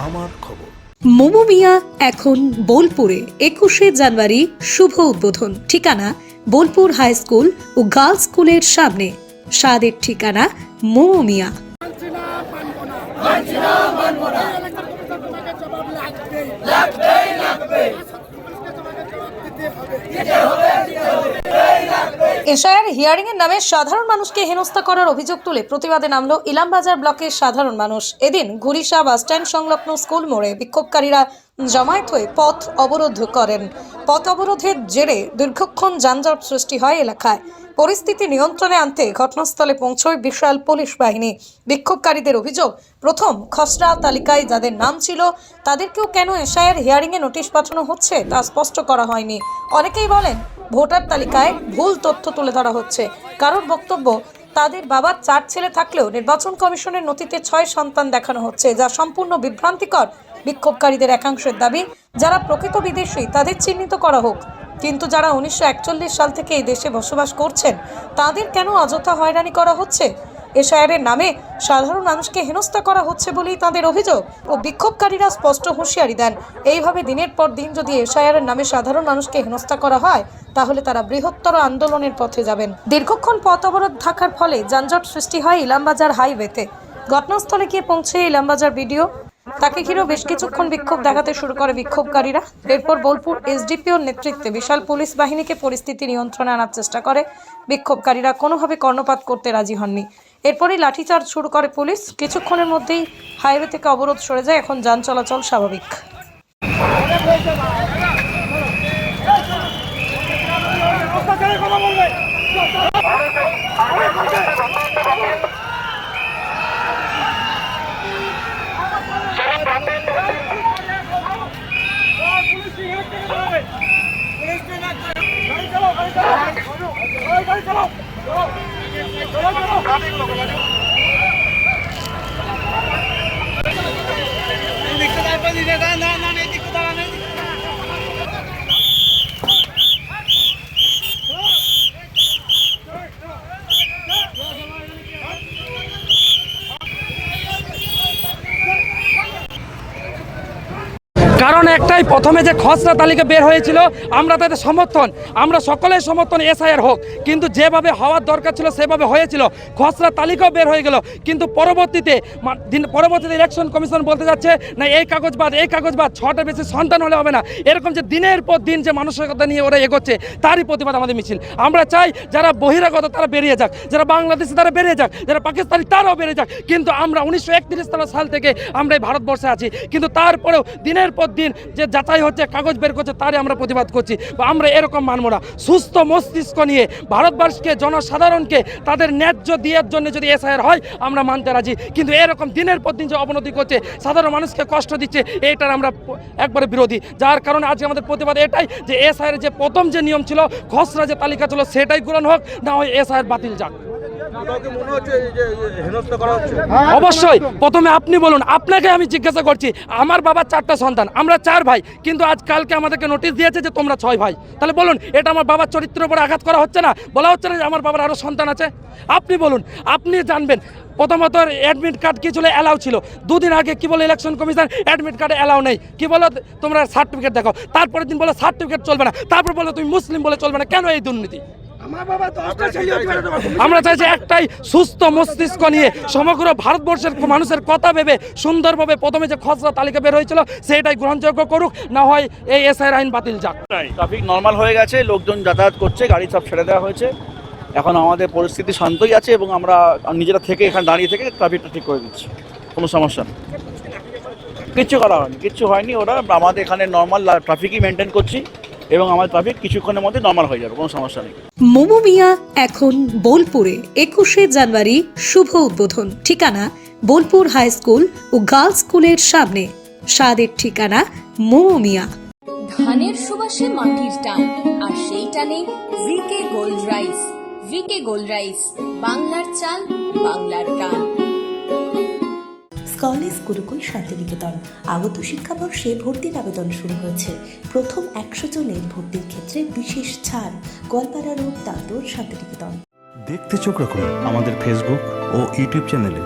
আমার খবর। মোমো মিয়া এখন বোলপুরে 21শে জানুয়ারি শুভ উদ্বোধন। ঠিকানা বোলপুর হাই স্কুল ও গার্লস স্কুলের সামনে। স্বাদের ঠিকানা মোমো মিয়া। এশায়ার হিয়ারিং এর নামে সাধারণ মানুষকে হেনস্থা করার অভিযোগ তুলে প্রতিবাদে নামলো ইলামবাজার ব্লকের সাধারণ মানুষ। এদিন ঘুরিশা বাসস্ট্যান্ড সংলগ্ন স্কুল মোড়ে বিক্ষোভকারীরা জমায়েত হয়ে পথ অবরোধ করেন। পথ অবরোধের জেরে দীর্ঘক্ষণ যানজট সৃষ্টি হয় এলাকায়। পরিস্থিতি নিয়ন্ত্রণে আনতে ঘটনাস্থলে পৌঁছয় বিশাল পুলিশ বাহিনী। বিক্ষোভকারীদের অভিযোগ, প্রথম খসড়া তালিকায় যাদের নাম ছিল তাদেরকেও কেন এশায়ার হিয়ারিং এ নোটিশ পাঠানো হচ্ছে তা স্পষ্ট করা হয়নি। অনেকেই বলেন ভোটার তালিকায় ভুল তথ্য তুলে ধরা হচ্ছে। কারোর বক্তব্য, তাদের বাবার 4 ছেলে থাকলেও নির্বাচন কমিশনের নথিতে 6 সন্তান দেখানো হচ্ছে, যা সম্পূর্ণ বিভ্রান্তিকর। বিক্ষোভকারীদের একাংশের দাবি, যারা প্রকৃত বিদেশী তাদের চিহ্নিত করা হোক, কিন্তু যারা 1941 সাল থেকে এই দেশে বসবাস করছেন তাদের কেন অযথা হয়রানি করা হচ্ছে? এশায়ারের নামে সাধারণ মানুষকে হেনস্থা করা হচ্ছে বলেই তাদের অভিযোগ। ও বিক্ষোভকারীরা স্পষ্ট হুঁশিয়ারি দেন, এইভাবে দিনের পর দিন যদি এশায়ারের নামে সাধারণ মানুষকে হেনস্থা করা হয় তাহলে তারা বৃহত্তর আন্দোলনের পথে যাবেন। দীর্ঘক্ষণ পথ অবরোধ থাকার ফলে যানজট সৃষ্টি হয় ইলামবাজার হাইওয়েতে। ঘটনাস্থলে গিয়ে পৌঁছে ইলামবাজার বিডিও, তাকে ঘিরেও বেশ কিছুক্ষণ বিক্ষোভ দেখাতে শুরু করে বিক্ষোভকারীরা। এরপর বোলপুর এসডিপিওর নেতৃত্বে বিশাল পুলিশ বাহিনীকে পরিস্থিতি নিয়ন্ত্রণে আনার চেষ্টা করে। বিক্ষোভকারীরা কোনোভাবে কর্ণপাত করতে রাজি হননি। এরপরই লাঠিচার্জ শুরু করে পুলিশ। কিছুক্ষণের মধ্যেই হাইওয়ে থেকে অবরোধ সরে যায়। এখন যান চলাচল স্বাভাবিক। কারণ একটাই, প্রথমে যে খসড়া তালিকা বের হয়েছিল আমরা তাদের সমর্থন, আমরা সকলের সমর্থন এসআইআর হোক, কিন্তু যেভাবে হওয়ার দরকার ছিল সেভাবে হয়েছিল। খসড়া তালিকাও বের হয়ে গেল, কিন্তু পরবর্তীতে ইলেকশন কমিশন বলতে যাচ্ছে না এই কাগজ বাদ, এই কাগজ বাদ, 6টার বেশি সন্তান হলে হবে না। এরকম যে দিনের পর দিন যে মানসিকতা নিয়ে ওরা এগোচ্ছে তারই প্রতিবাদ আমাদের মিছিল। আমরা চাই যারা বহিরাগত তারা বেরিয়ে যাক, যারা বাংলাদেশি তারা বেরিয়ে যাক, যারা পাকিস্তানি তারাও বেরিয়ে যাক। কিন্তু আমরা 1931 সাল থেকে আমরা এই ভারতবর্ষে আছি, কিন্তু তারপরেও দিনের পর দিন যে যাচাই হচ্ছে, কাগজ বের করছে, তারই আমরা প্রতিবাদ করছি। আমরা এরকম মানব না। সুস্থ মস্তিষ্ক নিয়ে ভারতবর্ষকে, জনসাধারণকে তাদের ন্যায্য দিয়ার জন্য যদি এসআইআর হয় আমরা মানতে রাজি, কিন্তু এরকম দিনের পর দিন যে অবনতি করছে, সাধারণ মানুষকে কষ্ট দিচ্ছে, এইটার আমরা একবারে বিরোধী। যার কারণে আজকে আমাদের প্রতিবাদ এটাই যে এসআইআর যে প্রথম যে নিয়ম ছিল, খসড়া যে তালিকা ছিল সেটাই গ্রহণ হোক, না হয় এসআইআর বাতিল যাক। অবশ্যই। প্রথমে আপনি বলুন, আপনাকে আমি জিজ্ঞাসা করছি, আমার বাবার 4টা সন্তান, আমরা 4 ভাই, কিন্তু আজকালকে আমাদেরকে নোটিশ দিয়েছে যে তোমরা 6 ভাই। তাহলে বলুন, এটা আমার বাবার চরিত্রের উপর আঘাত করা হচ্ছে না? বলা হচ্ছে না যে আমার বাবার আরও সন্তান আছে? আপনি বলুন, আপনি জানবেন। প্রথমত অ্যাডমিট কার্ড কি ছিল, অ্যালাউ ছিল। 2 দিন আগে কি বলে ইলেকশন কমিশন, অ্যাডমিট কার্ডে অ্যালাউ নেই। কি বলো, তোমরা সার্টিফিকেট দেখো। তারপরের দিন বলো সার্টিফিকেট চলবে না, তারপর বলো তুমি মুসলিম বলে চলবে না। কেন এই দুর্নীতি? আমরা চাইছি একটাই, সুস্থ মস্তিষ্ক নিয়ে সমগ্র ভারতবর্ষের মানুষের কথা ভেবে সুন্দরভাবে প্রথমে যে খসড়া তালিকা বের হয়েছিল সেটাই গ্রহণযোগ্য করুক, না হয় এই এসআইআর আইন বাতিল যাক। ট্রাফিক নর্মাল হয়ে গেছে, লোকজন যাতায়াত করছে, গাড়ি সব ছেড়ে দেওয়া হয়েছে। এখন আমাদের পরিস্থিতি শান্তই আছে এবং আমরা নিজেরা থেকে এখানে দাঁড়িয়ে থেকে ট্রাফিকটা ঠিক করে দিচ্ছি, কোনো সমস্যা নেই। কিচ্ছু করা হয়নি, কিচ্ছু হয়নি। ওরা আমাদের এখানে নর্মাল ট্রাফিকই মেনটেন করছি এবং আমার ট্রাফিক কিছুক্ষণের মধ্যে নর্মাল হয়ে যাবে, কোনো সমস্যা নেই। মোমো মিয়া এখন বোলপুরে 21শে জানুয়ারি শুভ উদ্বোধন। ঠিকানা বোলপুর হাই স্কুল ও গার্লস স্কুলের সামনে। স্বাদের ঠিকানা মোমো মিয়া। ধানের সুবাসে মাটির টান, আর সেই টানে V K gold rice. V K gold rice, বাংলার চাল, বাংলার গান। কলেজ গুরুকুল শান্তিনিকেতন। আগত শিক্ষাবর্ষে ভর্তির আবেদন শুরু হয়েছে। প্রথম 100 জনের ভর্তির ক্ষেত্রে বিশেষ ছাড়। গোয়ালপাড়া রোড, দাঁতর, শান্তিনিকেতন। দেখতে চোখ রাখুন আমাদের ফেসবুক ও ইউটিউব চ্যানেলে।